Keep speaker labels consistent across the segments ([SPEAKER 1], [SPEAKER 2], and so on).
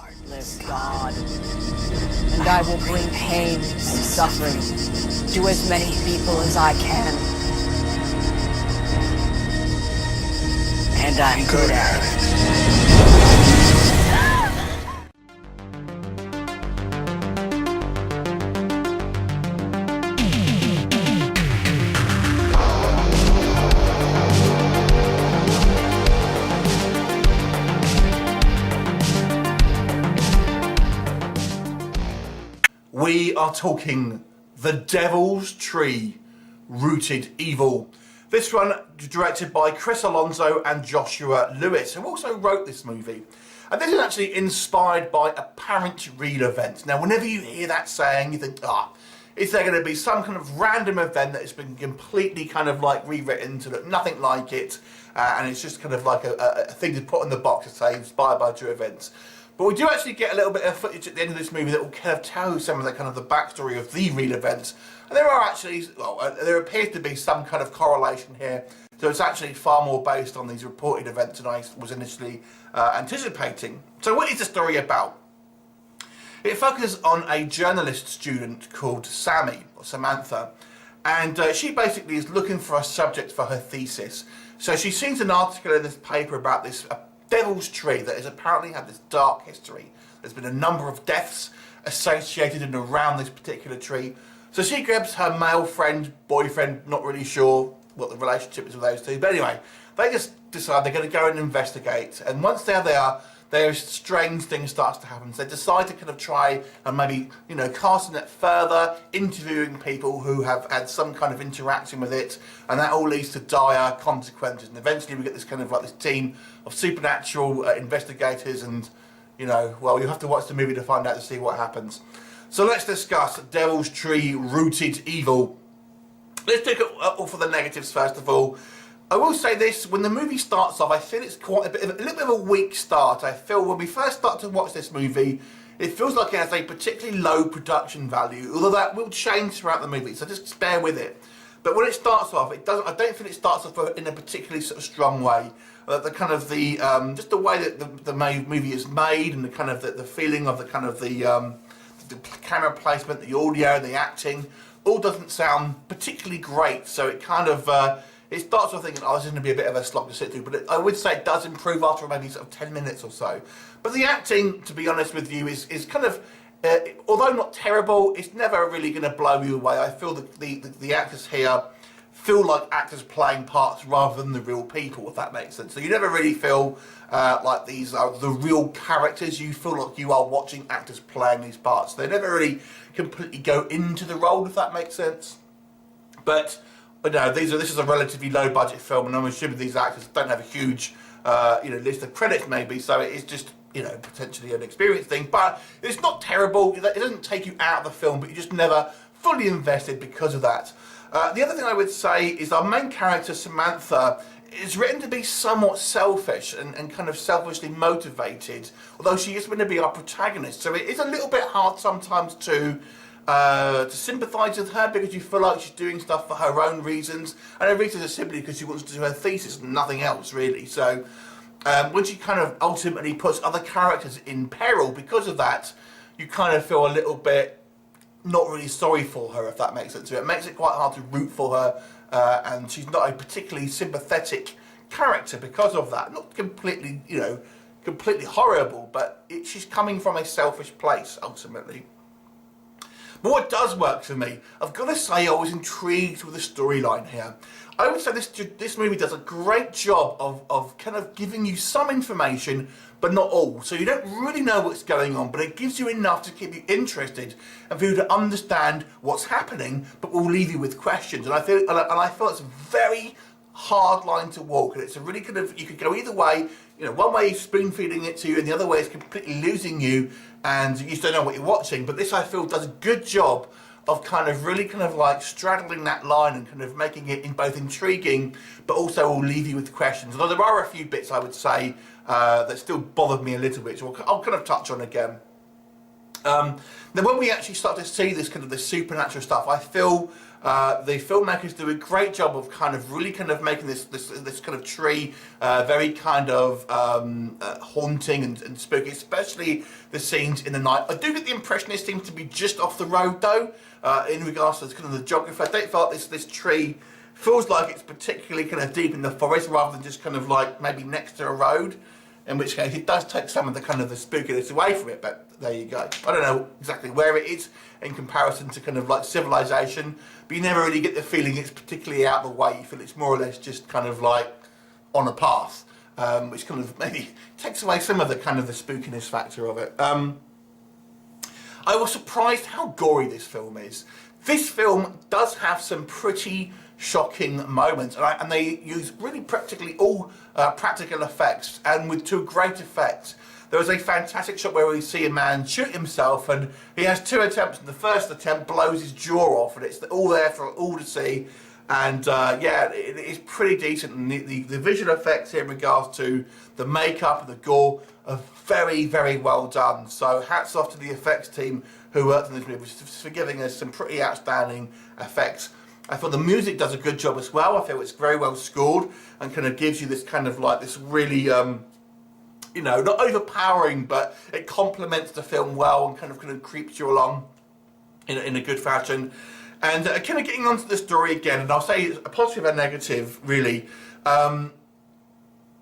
[SPEAKER 1] heartless god. And I will bring pain and suffering to as many people as I can. And I'm good at it.
[SPEAKER 2] We are talking The Devil's Tree, Rooted Evil. This one directed by Chris Alonso and Joshua Lewis, who also wrote this movie. And this is actually inspired by apparent real events. Now, whenever you hear that saying, you think, is there going to be some kind of random event that has been completely kind of like rewritten to look nothing like it, and it's just kind of like a thing to put in the box to say inspired by true events. But we do actually get a little bit of footage at the end of this movie that will kind of tell you some of the kind of the backstory of the real events. And there are actually, there appears to be some kind of correlation here. So it's actually far more based on these reported events than I was initially anticipating. So what is the story about? It focuses on a journalist student called Sammy, or Samantha. And she basically is looking for a subject for her thesis. So she sees an article in this paper about this Devil's Tree that has apparently had this dark history. There's been a number of deaths associated and around this particular tree. So she grabs her male friend, boyfriend, not really sure what the relationship is with those two. But anyway, they just decide they're going to go and investigate. And once they're there, there's strange things starts to happen. So they decide to kind of try and maybe, cast a net further, interviewing people who have had some kind of interaction with it, and that all leads to dire consequences. And eventually we get this kind of like this team of supernatural investigators, and you have to watch the movie to find out to see what happens. So let's discuss Devil's Tree, Rooted Evil. Let's take it all for the negatives first of all. I will say this, when the movie starts off, I feel it's quite a little bit of a weak start. I feel when we first start to watch this movie, it feels like it has a particularly low production value, although that will change throughout the movie, so just bear with it. But when it starts off, I don't think it starts off in a particularly sort of strong way. Just the way that the movie is made, and the kind of the feeling of the camera placement, the audio, the acting, all doesn't sound particularly great. So it kind of it starts off thinking, this is going to be a bit of a slog to sit through, but I would say it does improve after maybe sort of 10 minutes or so. But the acting, to be honest with you, is kind of, although not terrible, it's never really going to blow you away. I feel that the actors here feel like actors playing parts rather than the real people, if that makes sense. So you never really feel like these are the real characters. You feel like you are watching actors playing these parts. They never really completely go into the role, if that makes sense. But no, this is a relatively low budget film, and I'm assuming these actors don't have a huge list of credits maybe, so it is just potentially an experience thing. But it's not terrible. It doesn't take you out of the film, but you're just never fully invested because of that. The other thing I would say is our main character Samantha is written to be somewhat selfish and kind of selfishly motivated, although she is going to be our protagonist, so it is a little bit hard sometimes to sympathise with her, because you feel like she's doing stuff for her own reasons, and her reasons are simply because she wants to do her thesis and nothing else really. So when she kind of ultimately puts other characters in peril because of that, you kind of feel a little bit not really sorry for her, if that makes sense. So it makes it quite hard to root for her, and she's not a particularly sympathetic character because of that. Not completely, completely horrible, but she's coming from a selfish place ultimately. But what does work for me, I've got to say I was intrigued with the storyline here. I would say this movie does a great job of kind of giving you some information, but not all. So you don't really know what's going on, but it gives you enough to keep you interested and for you to understand what's happening, but will leave you with questions. And I feel it's a very hard line to walk, and it's a really kind of, you could go either way. One way is spoon feeding it to you, and the other way is completely losing you, and you just don't know what you're watching. But this, I feel, does a good job of kind of really kind of like straddling that line and kind of making it both intriguing, but also will leave you with questions. Although there are a few bits, I would say, that still bothered me a little bit, so I'll kind of touch on again. Then when we actually start to see this kind of the supernatural stuff, I feel the filmmakers do a great job of kind of really kind of making this kind of tree very kind of haunting and spooky, especially the scenes in the night. I do get the impression it seems to be just off the road though, in regards to kind of the geography. I don't feel like this tree feels like it's particularly kind of deep in the forest rather than just kind of like maybe next to a road, in which case it does take some of the kind of the spookiness away from it, but there you go. I don't know exactly where it is in comparison to kind of like civilization, but you never really get the feeling it's particularly out of the way. You feel it's more or less just kind of like on a path, which kind of maybe takes away some of the kind of the spookiness factor of it. I was surprised how gory this film is. This film does have some pretty shocking moments, and they use really practically all practical effects, and to great effect. There was a fantastic shot where we see a man shoot himself, and he has 2 attempts, and the first attempt blows his jaw off, and it's all there for all to see. And yeah, it is pretty decent, and the visual effects here in regards to the makeup and the gore are very, very well done. So hats off to the effects team who worked on this movie for giving us some pretty outstanding effects. I feel the music does a good job as well. I feel it's very well scored and kind of gives you this kind of like this really, you know, not overpowering, but it complements the film well and kind of creeps you along in a good fashion. And kind of getting onto the story again, and I'll say a positive and negative, really.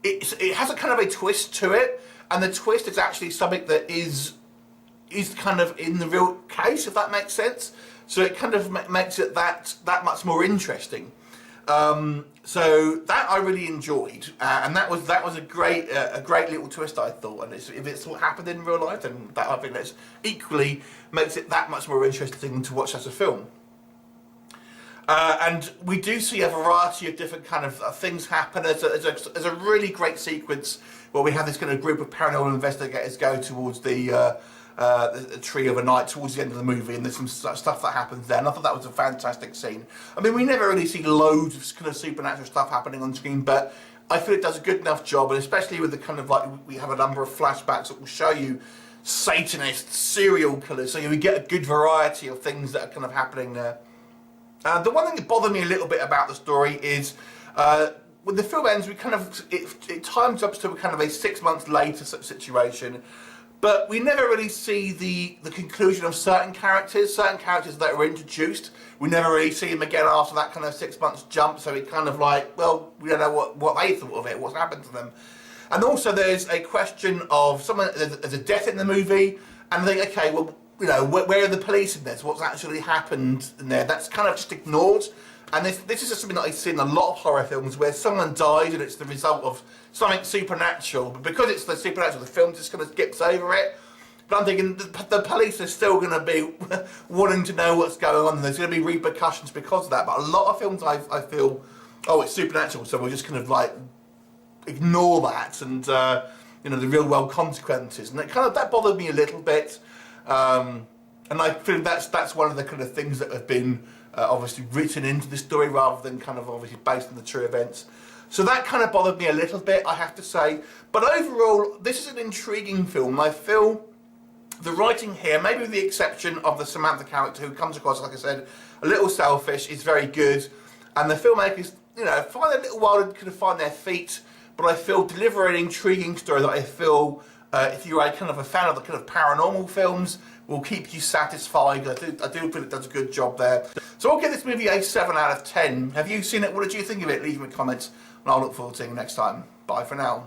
[SPEAKER 2] It has a kind of a twist to it, and the twist is actually something that is kind of in the real case, if that makes sense. So it kind of makes it that much more interesting. So that I really enjoyed, and that was a great little twist, I thought. And if it's what happened in real life, then that I think that's equally makes it that much more interesting to watch as a film. And we do see a variety of different kind of things happen. There's a really great sequence where we have this kind of group of paranormal investigators go towards the tree overnight towards the end of the movie, and there's some stuff that happens there, and I thought that was a fantastic scene. I mean, we never really see loads of kind of supernatural stuff happening on screen, but I feel it does a good enough job, and especially with the kind of like, we have a number of flashbacks that will show you Satanists, serial killers, so you get a good variety of things that are kind of happening there. The one thing that bothered me a little bit about the story is when the film ends, we kind of it times up to kind of a 6 months later situation, but we never really see the conclusion of certain characters that were introduced. We never really see them again after that kind of 6 months jump. So it kind of like, well, we don't know what they thought of it, what's happened to them. And also there's a question of someone, there's a death in the movie, and I think, okay, well, you know, where are the police in this? What's actually happened in there? That's kind of just ignored. And this is just something that I see in a lot of horror films where someone dies and it's the result of something supernatural. But because it's the supernatural, the film just kind of skips over it. But I'm thinking the police are still going to be wanting to know what's going on, and there's going to be repercussions because of that. But a lot of films I feel, oh, it's supernatural, so we'll just kind of like ignore that and you know, the real world consequences. And that bothered me a little bit. And I feel that's one of the kind of things that have been obviously written into the story rather than kind of obviously based on the true events. So that kind of bothered me a little bit, I have to say. But overall, this is an intriguing film. I feel the writing here, maybe with the exception of the Samantha character, who comes across, like I said, a little selfish, is very good. And the filmmakers, you know, find a little while to kind of find their feet. But I feel deliver an intriguing story that I feel, if you're a kind of a fan of the kind of paranormal films, will keep you satisfied. I do feel it does a good job there. So I'll give this movie a 7 out of 10. Have you seen it? What did you think of it? Leave me comments, and I'll look forward to seeing you next time. Bye for now.